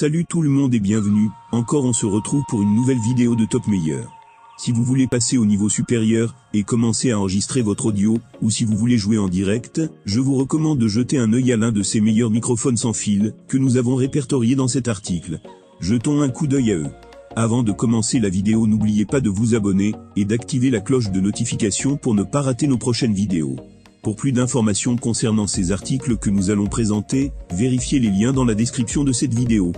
Salut tout le monde et bienvenue, encore on se retrouve pour une nouvelle vidéo de Top Meilleur. Si vous voulez passer au niveau supérieur, et commencer à enregistrer votre audio, ou si vous voulez jouer en direct, je vous recommande de jeter un œil à l'un de ces meilleurs microphones sans fil, que nous avons répertoriés dans cet article. Jetons un coup d'œil à eux. Avant de commencer la vidéo, n'oubliez pas de vous abonner, et d'activer la cloche de notification pour ne pas rater nos prochaines vidéos. Pour plus d'informations concernant ces articles que nous allons présenter, vérifiez les liens dans la description de cette vidéo.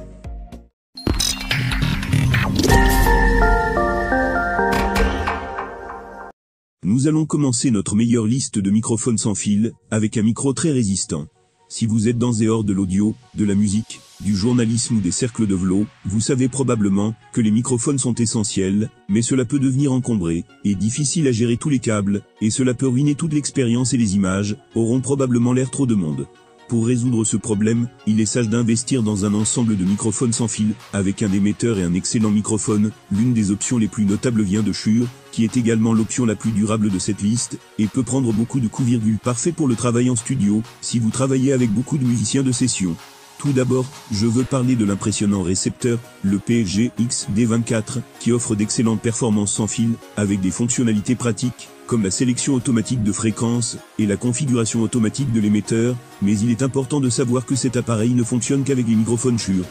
Nous allons commencer notre meilleure liste de microphones sans fil, avec un micro très résistant. Si vous êtes dans et hors de l'audio, de la musique, du journalisme ou des cercles de vlog, vous savez probablement que les microphones sont essentiels, mais cela peut devenir encombré, et difficile à gérer tous les câbles, et cela peut ruiner toute l'expérience et les images, auront probablement l'air trop de monde. Pour résoudre ce problème, il est sage d'investir dans un ensemble de microphones sans fil, avec un émetteur et un excellent microphone. L'une des options les plus notables vient de Shure, qui est également l'option la plus durable de cette liste, et peut prendre beaucoup de coups, parfait pour le travail en studio, si vous travaillez avec beaucoup de musiciens de session. Tout d'abord, je veux parler de l'impressionnant récepteur, le PFG-X D24, qui offre d'excellentes performances sans fil, avec des fonctionnalités pratiques, comme la sélection automatique de fréquences, et la configuration automatique de l'émetteur, mais il est important de savoir que cet appareil ne fonctionne qu'avec les microphones Shure.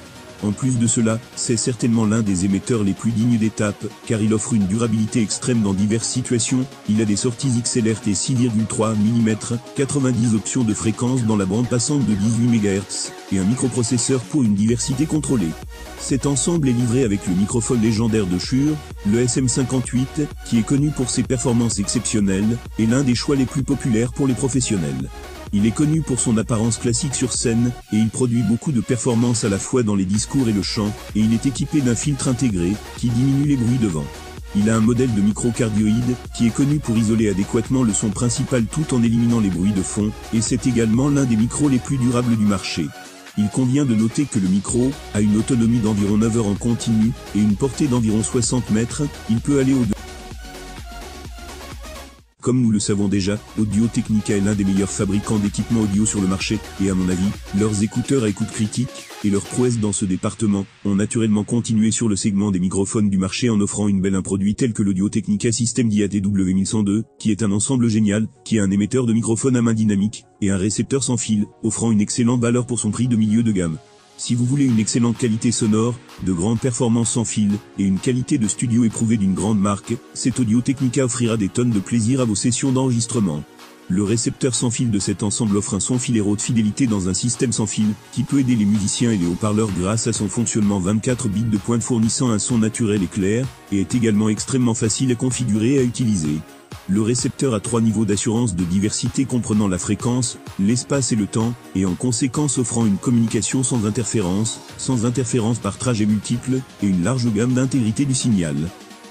En plus de cela, c'est certainement l'un des émetteurs les plus dignes d'étape, car il offre une durabilité extrême dans diverses situations. Il a des sorties XLR et 6,3 mm, 90 options de fréquence dans la bande passante de 18 MHz, et un microprocesseur pour une diversité contrôlée. Cet ensemble est livré avec le microphone légendaire de Shure, le SM58, qui est connu pour ses performances exceptionnelles, et l'un des choix les plus populaires pour les professionnels. Il est connu pour son apparence classique sur scène, et il produit beaucoup de performances à la fois dans les discours et le chant, et il est équipé d'un filtre intégré, qui diminue les bruits de vent. Il a un modèle de micro-cardioïde, qui est connu pour isoler adéquatement le son principal tout en éliminant les bruits de fond, et c'est également l'un des micros les plus durables du marché. Il convient de noter que le micro a une autonomie d'environ 9 heures en continu, et une portée d'environ 60 mètres, il peut aller au-delà. Comme nous le savons déjà, Audio-Technica est l'un des meilleurs fabricants d'équipements audio sur le marché, et à mon avis, leurs écouteurs à écoute critique, et leurs prouesses dans ce département, ont naturellement continué sur le segment des microphones du marché en offrant un produit tel que l'Audio-Technica System DAT-W1102, qui est un ensemble génial, qui a un émetteur de microphone à main dynamique, et un récepteur sans fil, offrant une excellente valeur pour son prix de milieu de gamme. Si vous voulez une excellente qualité sonore, de grandes performances sans fil, et une qualité de studio éprouvée d'une grande marque, cet Audio-Technica offrira des tonnes de plaisir à vos sessions d'enregistrement. Le récepteur sans fil de cet ensemble offre un son fil et haute fidélité dans un système sans fil, qui peut aider les musiciens et les haut-parleurs grâce à son fonctionnement 24 bits de pointe fournissant un son naturel et clair, et est également extrêmement facile à configurer et à utiliser. Le récepteur a 3 niveaux d'assurance de diversité comprenant la fréquence, l'espace et le temps, et en conséquence offrant une communication sans interférence par trajet multiple, et une large gamme d'intégrité du signal.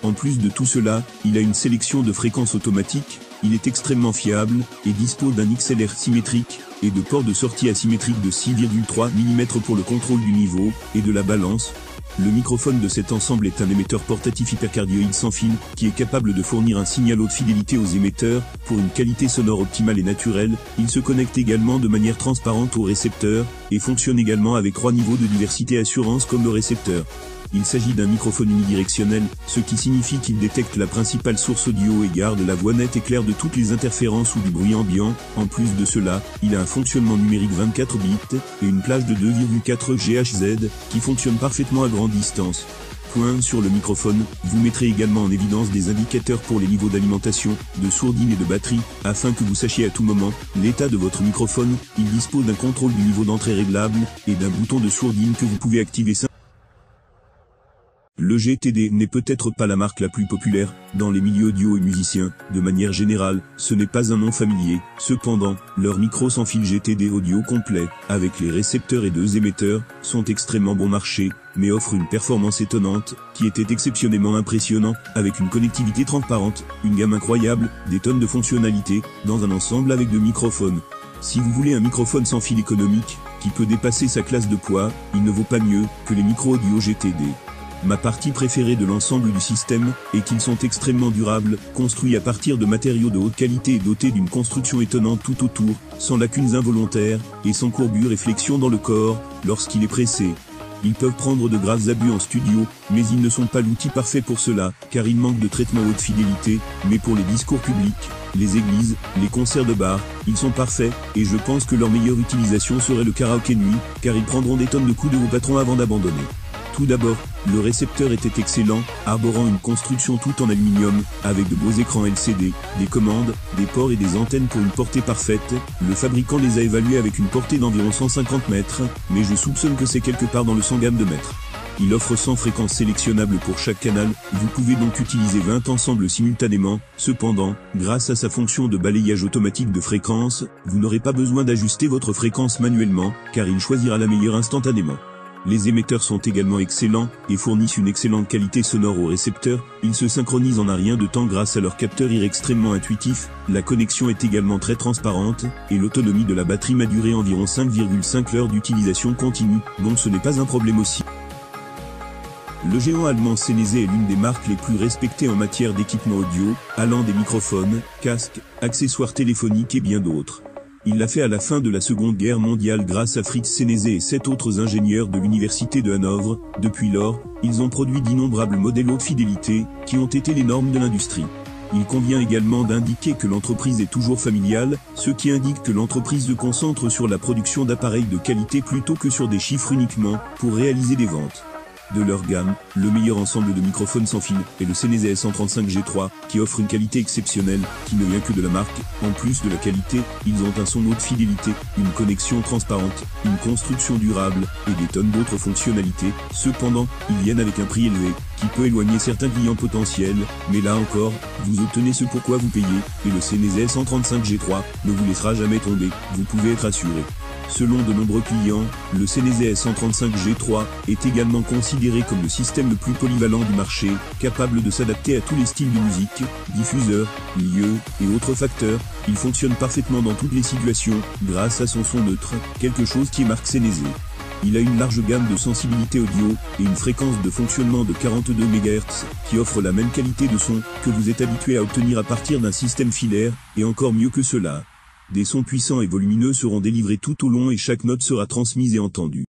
En plus de tout cela, il a une sélection de fréquences automatiques, il est extrêmement fiable, et dispose d'un XLR symétrique, et de ports de sortie asymétriques de 6,3 mm pour le contrôle du niveau, et de la balance. Le microphone de cet ensemble est un émetteur portatif hypercardioïde sans fil, qui est capable de fournir un signal haute fidélité aux émetteurs, pour une qualité sonore optimale et naturelle. Il se connecte également de manière transparente au récepteur, et fonctionne également avec 3 niveaux de diversité assurance comme le récepteur. Il s'agit d'un microphone unidirectionnel, ce qui signifie qu'il détecte la principale source audio et garde la voix nette et claire de toutes les interférences ou du bruit ambiant. En plus de cela, il a un fonctionnement numérique 24 bits, et une plage de 2,4 GHz, qui fonctionne parfaitement à grande distance. Point sur le microphone, vous mettrez également en évidence des indicateurs pour les niveaux d'alimentation, de sourdine et de batterie, afin que vous sachiez à tout moment l'état de votre microphone. Il dispose d'un contrôle du niveau d'entrée réglable, et d'un bouton de sourdine que vous pouvez activer. Le GTD n'est peut-être pas la marque la plus populaire dans les milieux audio et musiciens. De manière générale, ce n'est pas un nom familier. Cependant, leurs micros sans fil GTD audio complet, avec les récepteurs et 2 émetteurs, sont extrêmement bon marché, mais offrent une performance étonnante, qui était exceptionnellement impressionnant, avec une connectivité transparente, une gamme incroyable, des tonnes de fonctionnalités, dans un ensemble avec 2 microphones. Si vous voulez un microphone sans fil économique, qui peut dépasser sa classe de poids, il ne vaut pas mieux que les micros audio GTD. Ma partie préférée de l'ensemble du système est qu'ils sont extrêmement durables, construits à partir de matériaux de haute qualité et dotés d'une construction étonnante tout autour, sans lacunes involontaires, et sans courbure et flexion dans le corps, lorsqu'il est pressé. Ils peuvent prendre de graves abus en studio, mais ils ne sont pas l'outil parfait pour cela, car ils manquent de traitement haute fidélité, mais pour les discours publics, les églises, les concerts de bar, ils sont parfaits, et je pense que leur meilleure utilisation serait le karaoké nuit, car ils prendront des tonnes de coups de vos patrons avant d'abandonner. Tout d'abord, le récepteur était excellent, arborant une construction toute en aluminium, avec de beaux écrans LCD, des commandes, des ports et des antennes pour une portée parfaite. Le fabricant les a évalués avec une portée d'environ 150 mètres, mais je soupçonne que c'est quelque part dans le 100 gamme de mètres. Il offre 100 fréquences sélectionnables pour chaque canal, vous pouvez donc utiliser 20 ensembles simultanément. Cependant, grâce à sa fonction de balayage automatique de fréquences, vous n'aurez pas besoin d'ajuster votre fréquence manuellement, car il choisira la meilleure instantanément. Les émetteurs sont également excellents, et fournissent une excellente qualité sonore au récepteur. Ils se synchronisent en un rien de temps grâce à leur capteur IR extrêmement intuitif. La connexion est également très transparente, et l'autonomie de la batterie m'a duré environ 5,5 heures d'utilisation continue, donc ce n'est pas un problème aussi. Le géant allemand Sennheiser est l'une des marques les plus respectées en matière d'équipement audio, allant des microphones, casques, accessoires téléphoniques et bien d'autres. Il l'a fait à la fin de la Seconde Guerre mondiale grâce à Fritz Sennheiser et 7 autres ingénieurs de l'université de Hanovre. Depuis lors, ils ont produit d'innombrables modèles haute fidélité, qui ont été les normes de l'industrie. Il convient également d'indiquer que l'entreprise est toujours familiale, ce qui indique que l'entreprise se concentre sur la production d'appareils de qualité plutôt que sur des chiffres uniquement, pour réaliser des ventes. De leur gamme, le meilleur ensemble de microphones sans fil est le Sennheiser S135G3, qui offre une qualité exceptionnelle, qui ne vient que de la marque. En plus de la qualité, ils ont un son haute fidélité, une connexion transparente, une construction durable, et des tonnes d'autres fonctionnalités. Cependant, ils viennent avec un prix élevé, qui peut éloigner certains clients potentiels, mais là encore, vous obtenez ce pourquoi vous payez, et le Sennheiser S135G3 ne vous laissera jamais tomber, vous pouvez être assuré. Selon de nombreux clients, le Sennheiser S135G3 est également considéré comme le système le plus polyvalent du marché, capable de s'adapter à tous les styles de musique, diffuseurs, lieux et autres facteurs. Il fonctionne parfaitement dans toutes les situations, grâce à son son neutre, quelque chose qui marque Sennheiser. Il a une large gamme de sensibilité audio et une fréquence de fonctionnement de 42 MHz, qui offre la même qualité de son que vous êtes habitué à obtenir à partir d'un système filaire, et encore mieux que cela. Des sons puissants et volumineux seront délivrés tout au long et chaque note sera transmise et entendue.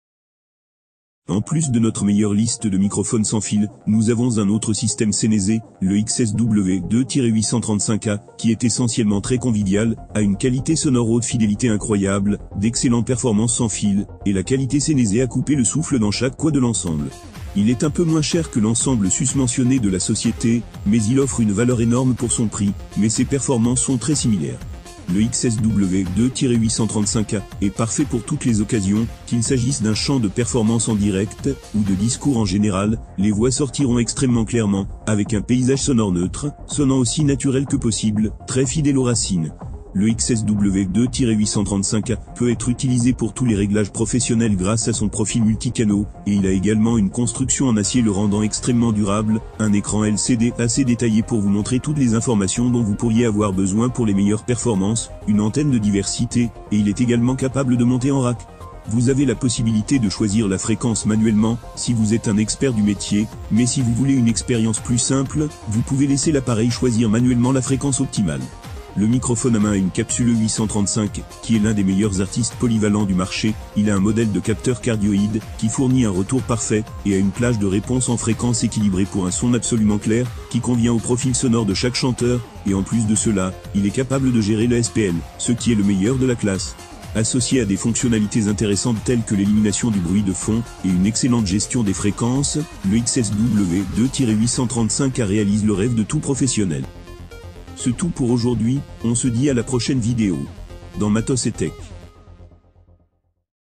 En plus de notre meilleure liste de microphones sans fil, nous avons un autre système Sennheiser, le XSW2-835A, qui est essentiellement très convivial, a une qualité sonore haute fidélité incroyable, d'excellentes performances sans fil, et la qualité Sennheiser a coupé le souffle dans chaque coin de l'ensemble. Il est un peu moins cher que l'ensemble susmentionné de la société, mais il offre une valeur énorme pour son prix, mais ses performances sont très similaires. Le XSW2-835A est parfait pour toutes les occasions, qu'il s'agisse d'un chant de performance en direct, ou de discours en général. Les voix sortiront extrêmement clairement, avec un paysage sonore neutre, sonnant aussi naturel que possible, très fidèle aux racines. Le XSW2-835A peut être utilisé pour tous les réglages professionnels grâce à son profil multicanaux, et il a également une construction en acier le rendant extrêmement durable, un écran LCD assez détaillé pour vous montrer toutes les informations dont vous pourriez avoir besoin pour les meilleures performances, une antenne de diversité, et il est également capable de monter en rack. Vous avez la possibilité de choisir la fréquence manuellement, si vous êtes un expert du métier, mais si vous voulez une expérience plus simple, vous pouvez laisser l'appareil choisir manuellement la fréquence optimale. Le microphone à main a une capsule 835, qui est l'un des meilleurs artistes polyvalents du marché. Il a un modèle de capteur cardioïde, qui fournit un retour parfait, et a une plage de réponse en fréquence équilibrée pour un son absolument clair, qui convient au profil sonore de chaque chanteur, et en plus de cela, il est capable de gérer le SPL, ce qui est le meilleur de la classe. Associé à des fonctionnalités intéressantes telles que l'élimination du bruit de fond, et une excellente gestion des fréquences, le XSW2-835A réalise le rêve de tout professionnel. C'est tout pour aujourd'hui, on se dit à la prochaine vidéo. Dans Matos et Tech.